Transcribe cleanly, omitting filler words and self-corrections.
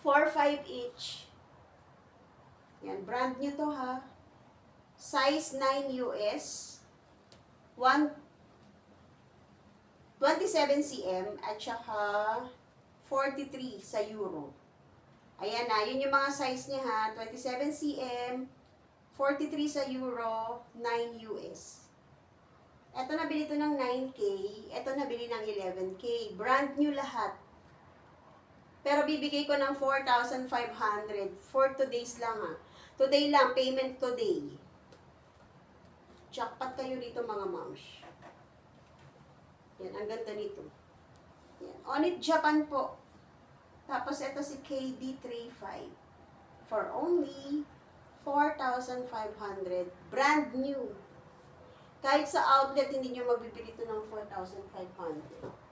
4-5 each. Yan, brand new to ha. Size 9 US. 27 cm at saka 43 sa euro. Ayan na, yun yung mga size niya ha. 27 cm, 43 sa euro, 9 US. Ito nabili to ng 9K, ito nabili ng 11K. Brand new lahat. Pero bibigay ko ng 4,500 for today's lang ha. Today lang, payment today. Jackpot kayo dito mga moms. Yan, ang ganda nito. Yan. On it Japan po. Tapos ito si KD35 for only 4,500. Brand new. Kahit sa outlet, hindi nyo mabibili ito ng 4,500.